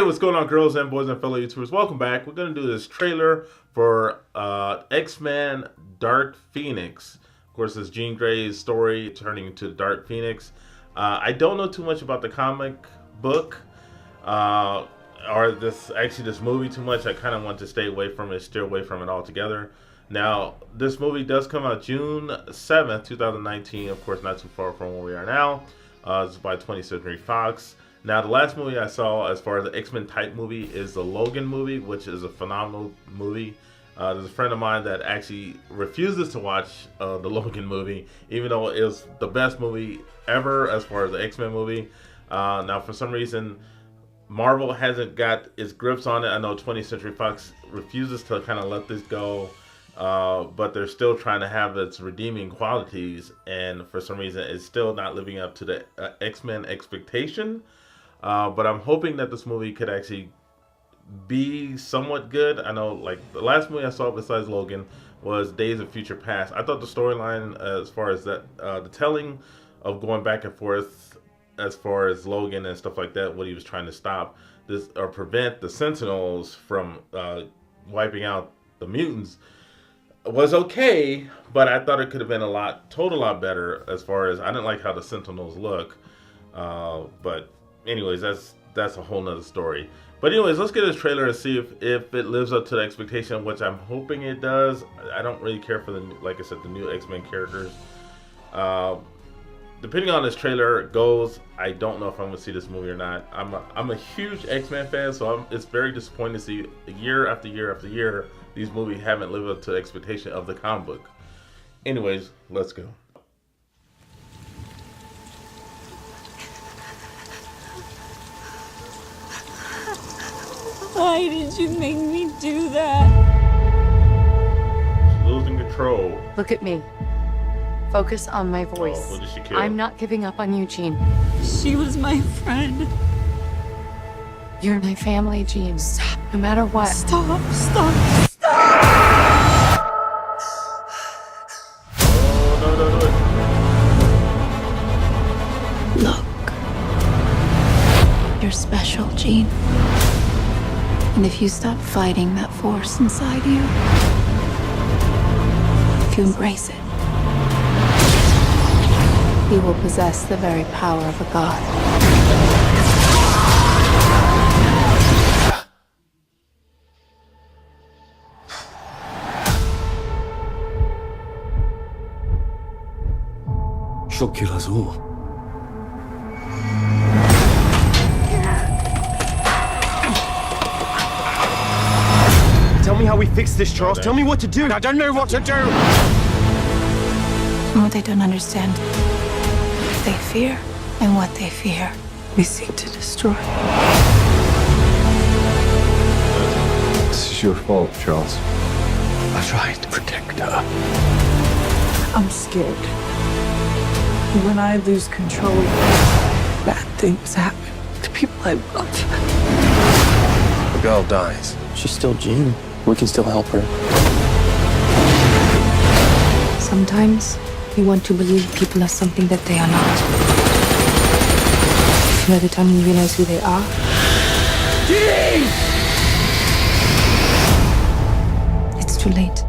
Hey, what's going on, girls and boys and fellow YouTubers? Welcome back. We're going to do this trailer for Xmen Dark Phoenix. Of course, it's Jean Grey's story turning into Dark Phoenix. I don't know too much about the comic book or this movie too much. I kind of want to stay away from it, steer away from it altogether. Now, this movie does come out June 7th, 2019. Of course, not too far from where we are now. It's by 20th Century Fox. Now, the last movie I saw as far as the X-Men type movie is the Logan movie, which is a phenomenal movie. There's a friend of mine that actually refuses to watch the Logan movie, even though it was the best movie ever as far as the X-Men movie. Now, for some reason, Marvel hasn't got its grips on it. I know 20th Century Fox refuses to kind of let this go, but they're still trying to have its redeeming qualities, and for some reason, it's still not living up to the X-Men expectation. But I'm hoping that this movie could actually be somewhat good. I know, like, the last movie I saw besides Logan was Days of Future Past. I thought the storyline, as far as that, the telling of going back and forth as far as Logan and stuff like that, what he was trying to stop this or prevent the Sentinels from wiping out the mutants, was okay. But I thought it could have been a lot better. As far as, I didn't like how the Sentinels look, but anyways, that's a whole nother story. But anyways, let's get this trailer and see if it lives up to the expectation, which I'm hoping it does. I don't really care for the, like I said, the new X-Men characters. Depending on this trailer goes, I don't know if I'm gonna see this movie or not. I'm a huge X-Men fan, so it's very disappointing to see year after year after year these movies haven't lived up to the expectation of the comic book. Anyways, let's go. Why did you make me do that? She's losing control. Look at me. Focus on my voice. Oh, who did she kill? I'm not giving up on you, Jean. She was my friend. You're my family, Jean. Stop. No matter what. Stop. Oh, no. Look. You're special, Jean. And if you stop fighting that force inside you, if you embrace it, you will possess the very power of a god. She'll kill us all. Tell me how we fix this, Charles. Tell me what to do. I don't know what to do. And what they don't understand, they fear, and what they fear, we seek to destroy. This is your fault, Charles. I tried to protect her. I'm scared. When I lose control, bad things happen to people I love. The girl dies. She's still Jean. We can still help her. Sometimes you want to believe people are something that they are not. By the time you realize who they are, Jean! it's too late.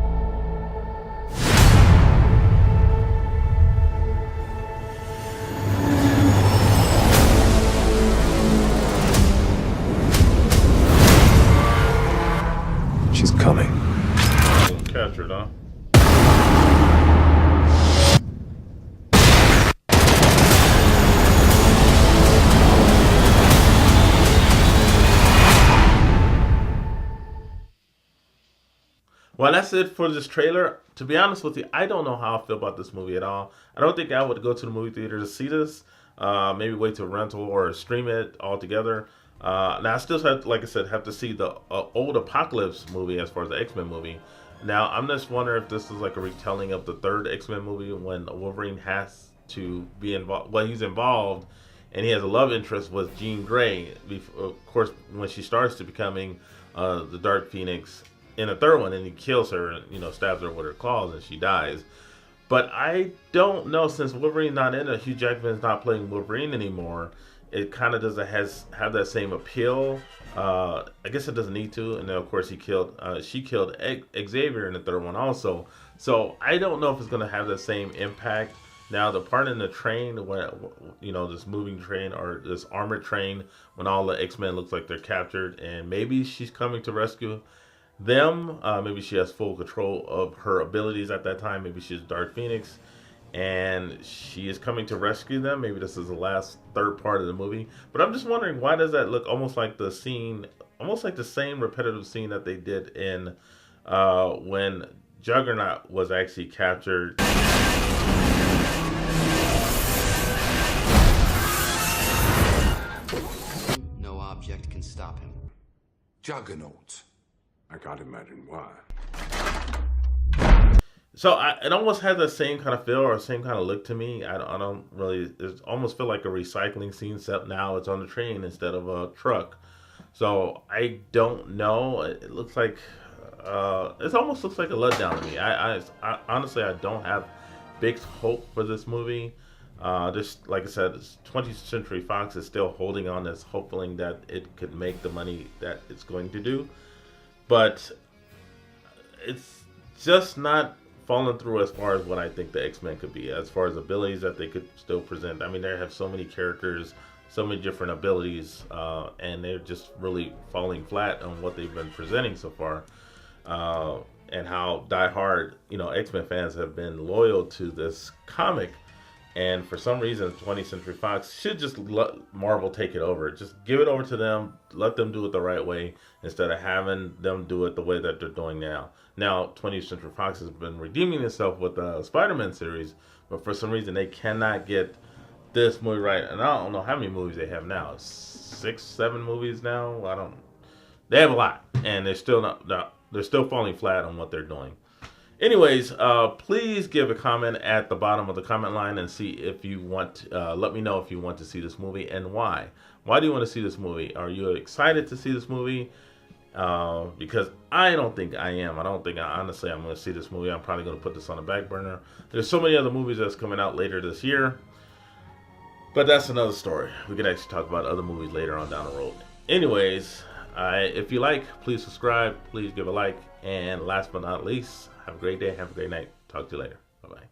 She's coming. Captured, huh? Well, that's it for this trailer. To be honest with you, I don't know how I feel about this movie at all. I don't think I would go to the movie theater to see this. Maybe wait to rental or stream it altogether. Now, I still have, like I said, have to see the old Apocalypse movie as far as the X-Men movie. Now, I'm just wondering if this is like a retelling of the third X-Men movie when Wolverine has to be involved. Well, he's involved, and he has a love interest with Jean Grey. Of course, when she starts to becoming the Dark Phoenix in the third one, and he kills her and, you know, stabs her with her claws, and she dies. But I don't know, since Wolverine's not in it, Hugh Jackman's not playing Wolverine anymore. it kind of doesn't have that same appeal. I guess it doesn't need to. And then of course she killed Xavier in the third one also. So I don't know if it's gonna have the same impact. Now the part in the train, when this moving train or this armored train, when all the X-Men looks like they're captured, and maybe she's coming to rescue them. Maybe she has full control of her abilities at that time. Maybe she's Dark Phoenix, and she is coming to rescue them. Maybe this is the last third part of the movie. But I'm just wondering, why does that look almost like the scene, almost like the same repetitive scene that they did in when Juggernaut was actually captured. No object can stop him. Juggernaut. I can't imagine why. So it almost has the same kind of feel or same kind of look to me. I don't really. It almost feel like a recycling scene, except now it's on the train instead of a truck. So I don't know. It looks like it almost looks like a letdown to me. I honestly I don't have big hope for this movie. Just like I said, 20th Century Fox is still holding on this, hoping that it could make the money that it's going to do, but it's just not falling through as far as what I think the X-Men could be, as far as abilities that they could still present. I mean, they have so many characters, so many different abilities, and they're just really falling flat on what they've been presenting so far, and how diehard, X-Men fans have been loyal to this comic. And for some reason, 20th Century Fox should just let Marvel take it over. Just give it over to them. Let them do it the right way instead of having them do it the way that they're doing now. Now, 20th Century Fox has been redeeming itself with the Spider-Man series, but for some reason, they cannot get this movie right. And I don't know how many movies they have now. 6, 7 movies now. They have a lot, and they're still falling flat on what they're doing. Anyways, please give a comment at the bottom of the comment line and see if you want. Let me know if you want to see this movie and why. Why do you want to see this movie? Are you excited to see this movie? Because I don't think I am. I don't think honestly I'm going to see this movie. I'm probably going to put this on the back burner. There's so many other movies that's coming out later this year, but that's another story. We could actually talk about other movies later on down the road. Anyways, if you like, please subscribe. Please give a like. And last but not least, have a great day. Have a great night. Talk to you later. Bye-bye.